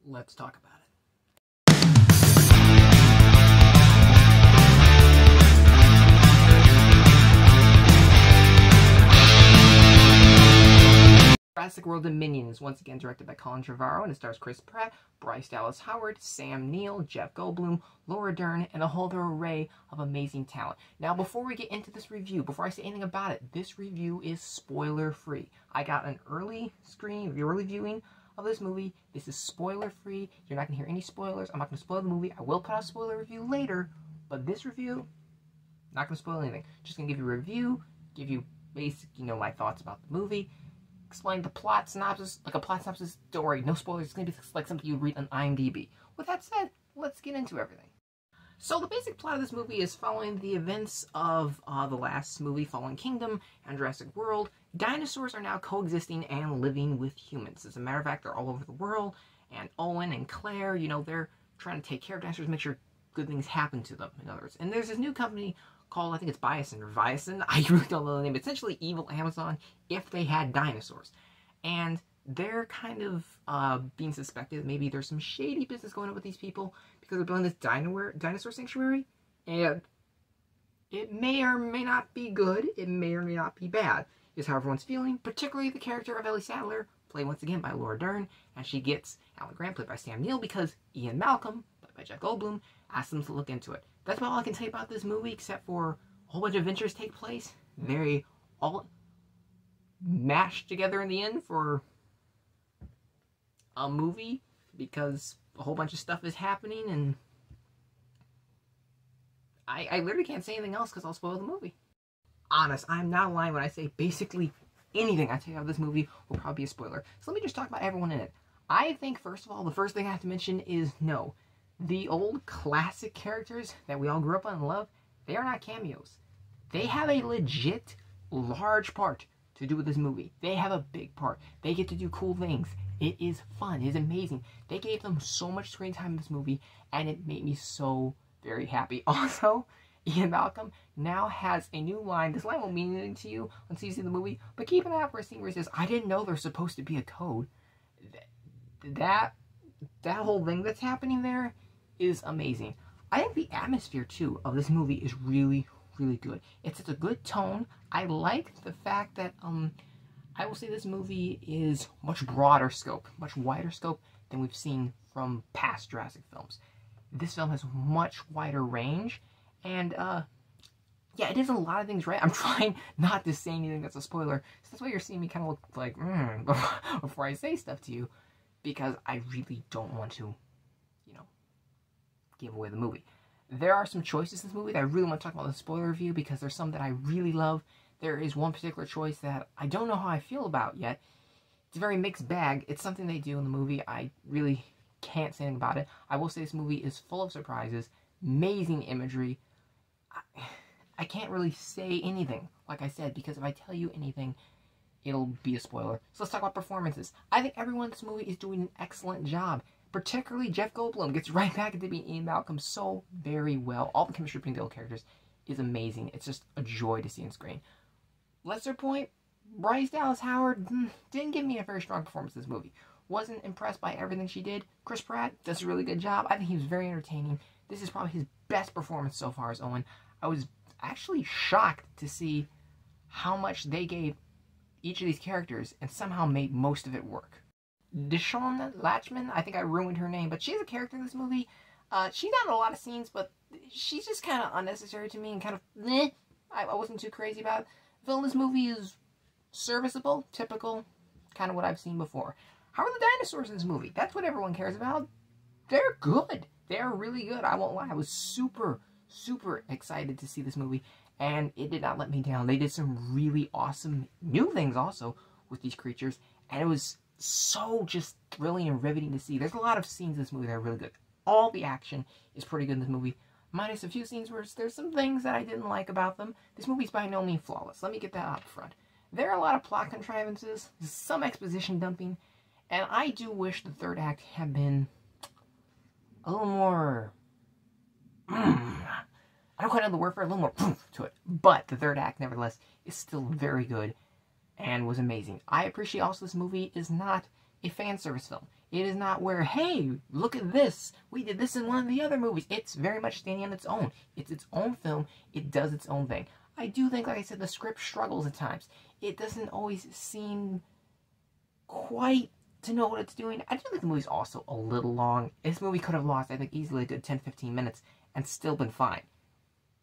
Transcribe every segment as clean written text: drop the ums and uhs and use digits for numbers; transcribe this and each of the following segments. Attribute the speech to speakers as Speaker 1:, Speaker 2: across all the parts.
Speaker 1: Let's talk about it. Jurassic World Dominions, once again directed by Colin Trevorrow, and it stars Chris Pratt, Bryce Dallas Howard, Sam Neill, Jeff Goldblum, Laura Dern, and a whole other array of amazing talent. Now, before we get into this review, before I say anything about it, this review is spoiler-free. I got an early viewing of this movie. This is spoiler-free. You're not going to hear any spoilers. I'm not going to spoil the movie. I will put out a spoiler review later, but this review, not going to spoil anything. Just going to give you a review, give you basic, my thoughts about the movie, explain the plot synopsis, like a plot synopsis story. No spoilers. It's going to be like something you read on IMDb. With that said, let's get into everything. So the basic plot of this movie is following the events of the last movie, Fallen Kingdom, and Jurassic World. Dinosaurs are now coexisting and living with humans. As a matter of fact, they're all over the world, and Owen and Claire, they're trying to take care of dinosaurs, make sure good things happen to them, in other words. And there's this new company called, I think it's Bison or Viacin. I really don't know the name. Essentially, evil Amazon if they had dinosaurs. And they're kind of being suspected. Maybe there's some shady business going on with these people because they're building this dinosaur sanctuary. And it may or may not be good. It may or may not be bad, is how everyone's feeling. Particularly the character of Ellie Sattler, played once again by Laura Dern. And she gets Alan Grant, played by Sam Neill, because Ian Malcolm, played by Jeff Goldblum, asked them to look into it. That's about all I can tell you about this movie, except for a whole bunch of adventures take place. They all mashed together in the end for a movie, because a whole bunch of stuff is happening, and I literally can't say anything else because I'll spoil the movie. Honest, I'm not lying when I say basically anything I tell you about this movie will probably be a spoiler. So let me just talk about everyone in it. I think, first of all, the first thing I have to mention is no. The old classic characters that we all grew up on and love, they are not cameos. They have a legit large part to do with this movie. They have a big part. They get to do cool things. It is fun. It is amazing. They gave them so much screen time in this movie, and it made me so very happy. Also, Ian Malcolm now has a new line. This line won't mean anything to you once you see the movie, but keep an eye out for a scene where he says, "I didn't know there's supposed to be a code." That whole thing that's happening there is amazing. I think the atmosphere, too, of this movie is really, really good. It's a good tone. I like the fact that, I will say this movie is much broader scope, much wider scope than we've seen from past Jurassic films. This film has much wider range, and, yeah, it does a lot of things right. I'm trying not to say anything that's a spoiler, so that's why you're seeing me kind of look like, before I say stuff to you, because I really don't want to give away the movie. There are some choices in this movie that I really want to talk about in the spoiler review, because there's some that I really love. There is one particular choice that I don't know how I feel about yet. It's a very mixed bag. It's something they do in the movie. I really can't say anything about it. I will say this movie is full of surprises, amazing imagery. I can't really say anything, like I said, because if I tell you anything, it'll be a spoiler. So let's talk about performances. I think everyone in this movie is doing an excellent job. Particularly Jeff Goldblum gets right back into being Ian Malcolm so very well. All the chemistry between the old characters is amazing. It's just a joy to see on screen. Lesser point, Bryce Dallas Howard didn't give me a very strong performance in this movie. Wasn't impressed by everything she did. Chris Pratt does a really good job. I think he was very entertaining. This is probably his best performance so far as Owen. I was actually shocked to see how much they gave each of these characters and somehow made most of it work. Deshawn Latchman, I think I ruined her name, but she's a character in this movie. She's not in a lot of scenes, but she's just kind of unnecessary to me and kind of, I wasn't too crazy about it. The film in this movie is serviceable, typical, kind of what I've seen before. How are the dinosaurs in this movie? That's what everyone cares about. They're good. They're really good. I won't lie. I was super, super excited to see this movie, and it did not let me down. They did some really awesome new things also with these creatures, and it was so just thrilling and riveting to see. There's a lot of scenes in this movie that are really good. All the action is pretty good in this movie, minus a few scenes where there's some things that I didn't like about them. This movie's by no means flawless. Let me get that out front. There are a lot of plot contrivances, some exposition dumping, and I do wish the third act had been a little more, I don't quite know the word for it, a little more to it. But the third act, nevertheless, is still very good and was amazing. I appreciate also this movie is not a fan service film. It is not where, hey, look at this, we did this in one of the other movies. It's very much standing on its own. It's its own film. It does its own thing. I do think, like I said, the script struggles at times. It doesn't always seem quite to know what it's doing. I do think the movie's also a little long. This movie could have lost, I think, easily a good 10-15 minutes and still been fine.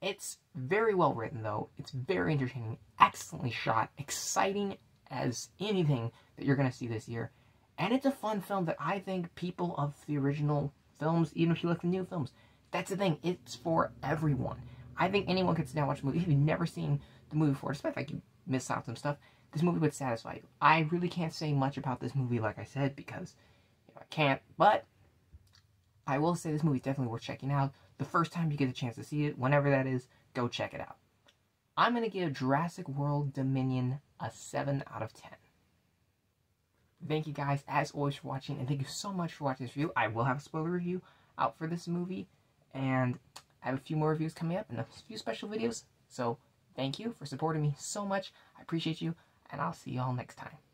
Speaker 1: It's very well written, though. It's very entertaining, excellently shot, exciting as anything that you're going to see this year. And it's a fun film that I think people of the original films, even if you look at the new films, that's the thing. It's for everyone. I think anyone could sit down and watch a movie. If you've never seen the movie before, despite the fact you miss out some stuff, this movie would satisfy you. I really can't say much about this movie, like I said, because I can't. But I will say this movie is definitely worth checking out. The first time you get a chance to see it, whenever that is, go check it out. I'm going to give Jurassic World Dominion a 7 out of 10. Thank you guys, as always, for watching, and thank you so much for watching this review. I will have a spoiler review out for this movie, and I have a few more reviews coming up and a few special videos. So thank you for supporting me so much. I appreciate you, and I'll see you all next time.